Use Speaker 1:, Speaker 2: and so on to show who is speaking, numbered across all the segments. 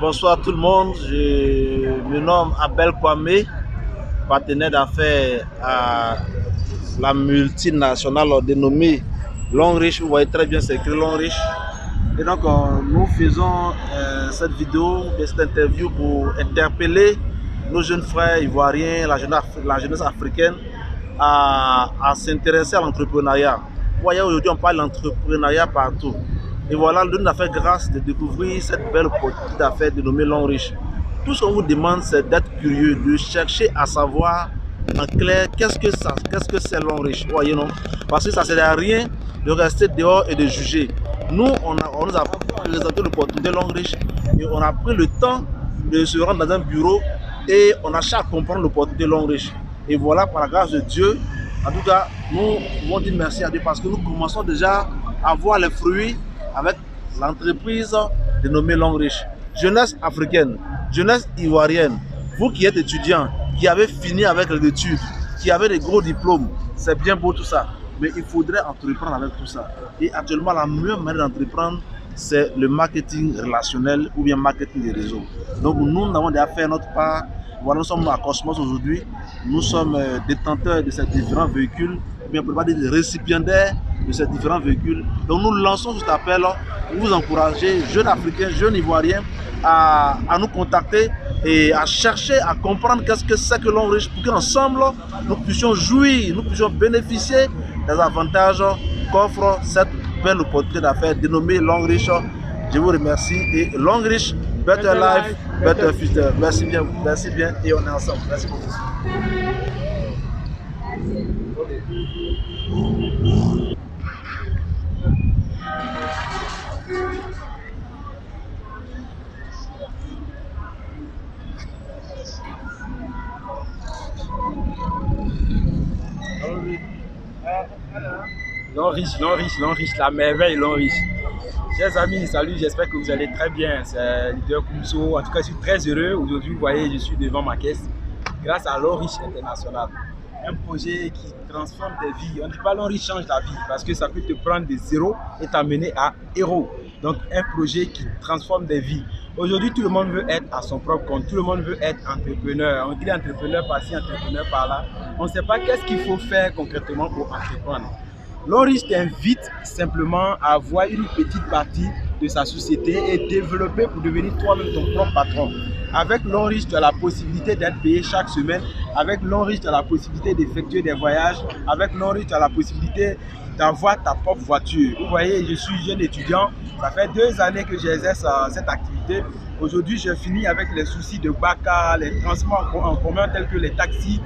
Speaker 1: Bonsoir tout le monde, je me nomme Abel Kwame, partenaire d'affaires à la multinationale dénommée Longrich. Vous voyez très bien, c'est écrit Longrich. Et donc nous faisons cette vidéo, cette interview pour interpeller nos jeunes frères ivoiriens, la jeunesse africaine à s'intéresser à l'entrepreneuriat. Vous voyez, aujourd'hui on parle d'entrepreneuriat partout. Et voilà, nous a fait grâce de découvrir cette belle opportunité d'affaires dénommée Longrich. Tout ce qu'on vous demande, c'est d'être curieux, de chercher à savoir en clair qu'est-ce que c'est Longrich. Vous voyez, non? Parce que ça ne sert à rien de rester dehors et de juger. Nous, on nous a présenté l'opportunité Longrich et on a pris le temps de se rendre dans un bureau et on a cherché à comprendre l'opportunité Longrich. Et voilà, par la grâce de Dieu, en tout cas, nous pouvons dire merci à Dieu parce que nous commençons déjà à voir les fruits avec l'entreprise dénommée Longrich. Jeunesse africaine, jeunesse ivoirienne, vous qui êtes étudiants, qui avez fini avec les études, qui avez des gros diplômes, c'est bien beau tout ça, mais il faudrait entreprendre avec tout ça. Et actuellement, la meilleure manière d'entreprendre, c'est le marketing relationnel ou bien marketing des réseaux. Donc nous avons déjà fait notre part. Voilà, nous sommes à Cosmos aujourd'hui, nous sommes détenteurs de ces différents véhicules, ou bien pour pas dire des récipiendaires de ces différents véhicules. Donc nous lançons cet appel pour vous encourager, jeunes Africains, jeunes Ivoiriens, à nous contacter et à chercher à comprendre qu'est-ce que c'est que Longrich pour qu'ensemble nous puissions jouir, nous puissions bénéficier des avantages qu'offre cette belle opportunité d'affaires dénommée Longrich. Je vous remercie et Longrich, better life, better future. Merci bien et on est ensemble. Merci beaucoup.
Speaker 2: Longrich, la merveille Longrich. Chers amis, salut, j'espère que vous allez très bien. C'est Leader Kumso. En tout cas, je suis très heureux. Aujourd'hui, vous voyez, je suis devant ma caisse grâce à Longrich International. Un projet qui transforme des vies. On ne dit pas Longrich change la vie parce que ça peut te prendre de zéro et t'amener à héros. Donc, un projet qui transforme des vies. Aujourd'hui, tout le monde veut être à son propre compte. Tout le monde veut être entrepreneur. On dit entrepreneur par-ci, entrepreneur par-là. On ne sait pas qu'est-ce qu'il faut faire concrètement pour entreprendre. Longrich t'invite simplement à avoir une petite partie de sa société et développer pour devenir toi-même ton propre patron. Avec Longrich, tu as la possibilité d'être payé chaque semaine. Avec Longrich, tu as la possibilité d'effectuer des voyages. Avec Longrich, tu as la possibilité d'avoir ta propre voiture. Vous voyez, je suis jeune étudiant. Ça fait 2 années que j'exerce cette activité. Aujourd'hui, je finis avec les soucis de BACA, les transports en commun tels que les taxis.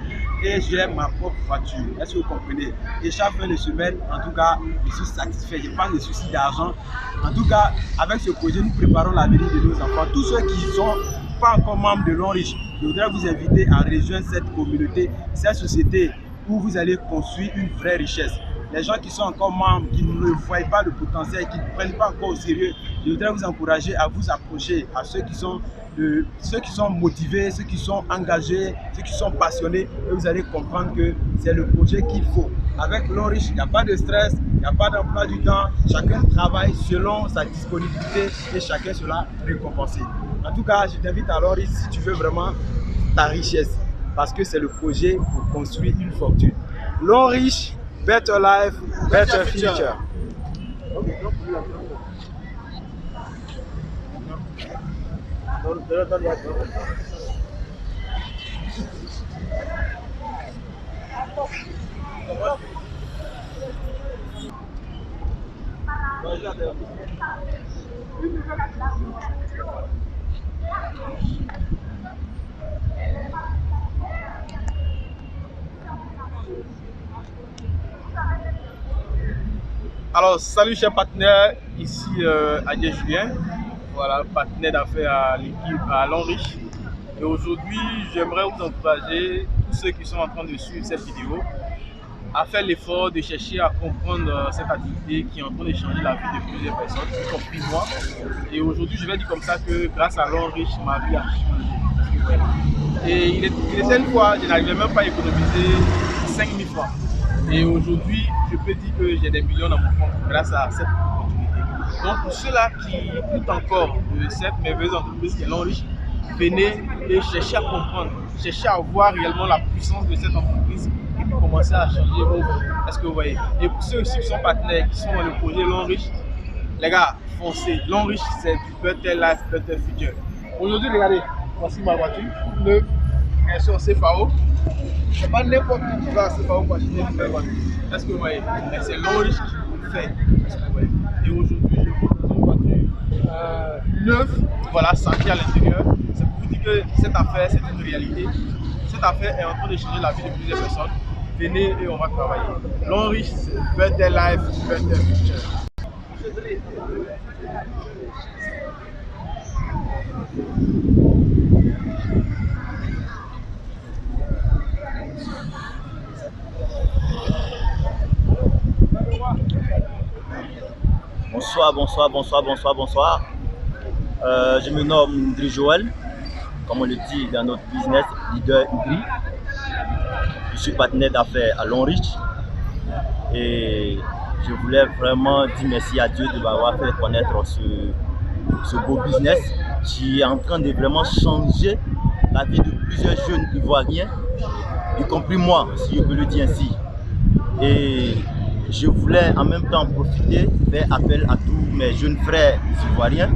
Speaker 2: Et j'ai ma propre voiture. Est-ce que vous comprenez? Et chaque fin de semaine, en tout cas, je suis satisfait. Je n'ai pas de soucis d'argent. En tout cas, avec ce projet, nous préparons l'avenir de nos enfants. Tous ceux qui ne sont pas encore membres de Longrich, je voudrais vous inviter à rejoindre cette communauté, cette société où vous allez construire une vraie richesse. Les gens qui sont encore membres, qui ne voient pas le potentiel, qui ne prennent pas encore au sérieux, je voudrais vous encourager à vous approcher, à ceux qui sont motivés, ceux qui sont engagés, ceux qui sont passionnés, et vous allez comprendre que c'est le projet qu'il faut. Avec Longrich, il n'y a pas de stress, il n'y a pas d'emploi du temps, chacun travaille selon sa disponibilité et chacun sera récompensé. En tout cas, je t'invite à Longrich si tu veux vraiment ta richesse, parce que c'est le projet pour construire une fortune. Longrich, better life, better future.
Speaker 3: Alors, salut chers partenaires, ici Adje Julien, voilà, partenaire d'affaires à l'équipe à Longrich. Et aujourd'hui, j'aimerais vous encourager, tous ceux qui sont en train de suivre cette vidéo, à faire l'effort de chercher à comprendre cette activité qui est en train de changer la vie de plusieurs personnes, y compris moi. Et aujourd'hui, je vais dire comme ça que grâce à Longrich, ma vie a changé. Et il était une fois, je n'arrivais même pas à économiser 5 000 francs. Et aujourd'hui, je peux dire que j'ai des millions dans mon compte grâce à cette opportunité. Donc pour ceux-là qui doutent encore de cette merveilleuse entreprise qui est l'Enriche, venez et cherchez à comprendre, cherchez à voir réellement la puissance de cette entreprise et puis commencer à changer vos vies. Est-ce que vous voyez? Et pour ceux aussi qui sont partenaires, qui sont dans le projet l'Enriche, les gars, foncez. L'Enriche, c'est du better life, better future. Aujourd'hui, regardez, voici ma voiture, neuve, elle est sur CFAO. C'est pas n'importe qui va à CFAO pour acheter une belle voiture. Est-ce que vous voyez? Mais c'est l'Enriche qui le fait. Est-ce que vous voyez? Et aujourd'hui, je vous une voiture neuve, voilà, senti à l'intérieur. C'est pour vous dire que cette affaire, c'est une réalité. Cette affaire est en train de changer la vie de plusieurs personnes. Venez et on va travailler. L'Enriche, c'est better life, better future.
Speaker 4: Bonsoir. Je me nomme Ndri Joël, comme on le dit dans notre business, leader Ndri. Je suis partenaire d'affaires à l'Enriche et je voulais vraiment dire merci à Dieu de m'avoir fait connaître ce beau business qui est en train de vraiment changer la vie de plusieurs jeunes Ivoiriens, y compris moi, si je peux le dire ainsi. Et je voulais en même temps profiter, faire appel à tous mes jeunes frères ivoiriens,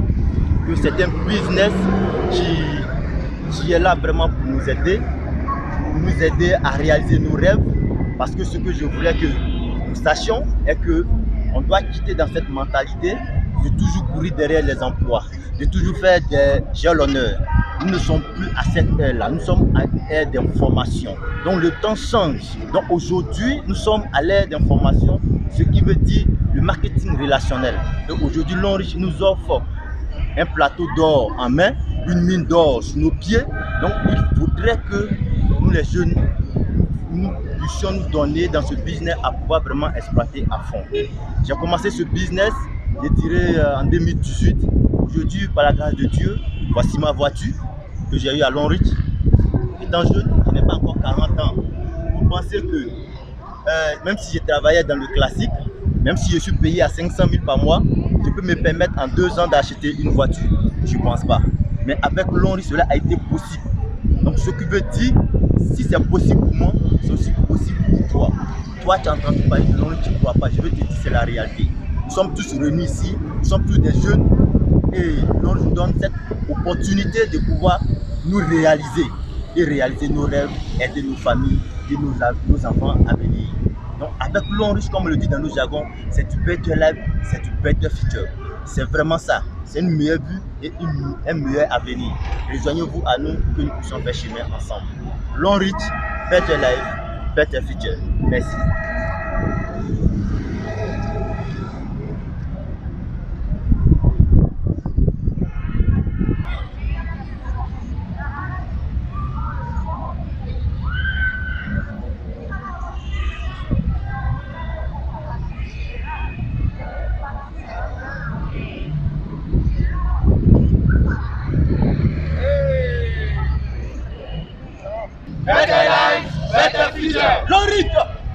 Speaker 4: que c'est un business qui est là vraiment pour nous aider à réaliser nos rêves, parce que ce que je voulais que nous sachions est qu'on doit quitter dans cette mentalité de toujours courir derrière les emplois, de toujours faire des j'ai l'honneur. Nous ne sommes plus à cette ère-là, nous sommes à l'ère d'information. Donc le temps change. Donc aujourd'hui, nous sommes à l'ère d'information, ce qui veut dire le marketing relationnel. Donc aujourd'hui, l'Enriche nous offre un plateau d'or en main, une mine d'or sur nos pieds. Donc il faudrait que nous les jeunes, nous puissions nous donner dans ce business à pouvoir vraiment exploiter à fond. J'ai commencé ce business, je dirais en 2018. Aujourd'hui, par la grâce de Dieu, voici ma voiture que j'ai eue à l'Enriche. Étant jeune, je n'ai pas encore 40 ans. Vous pensez que même si je travaillais dans le classique, même si je suis payé à 500 000 par mois, je peux me permettre en 2 ans d'acheter une voiture? Je ne pense pas. Mais avec l'Enriche, cela a été possible. Donc ce qui veut dire, si c'est possible pour moi, c'est aussi possible pour toi. Toi, tu es en train de parler de l'Enriche, tu ne crois pas. Je veux te dire, c'est la réalité. Nous sommes tous réunis ici, nous sommes tous des jeunes et l'Enriche nous donne cette opportunité de pouvoir nous réaliser et réaliser nos rêves, aider nos familles et nos enfants à venir. Donc avec l'Enriche, comme on le dit dans nos jargons, c'est du better life, c'est du better future. C'est vraiment ça. C'est une meilleure vue et un meilleur avenir. Rejoignez-vous à nous pour que nous puissions faire chemin ensemble. L'Enriche, better life, better future. Merci.
Speaker 5: Better life, better future.
Speaker 4: L'Enriche,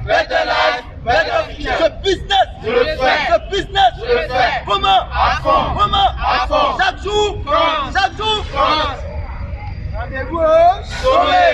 Speaker 5: Better life, better future.
Speaker 4: ce business,
Speaker 5: Je le fais.
Speaker 4: ce business,
Speaker 5: Je le fais.
Speaker 4: comment,
Speaker 5: À fond.
Speaker 4: comment,
Speaker 5: À fond.
Speaker 4: chaque jour,
Speaker 5: France.
Speaker 4: chaque jour,
Speaker 5: France.
Speaker 3: Rendez-vous au
Speaker 5: Sommet.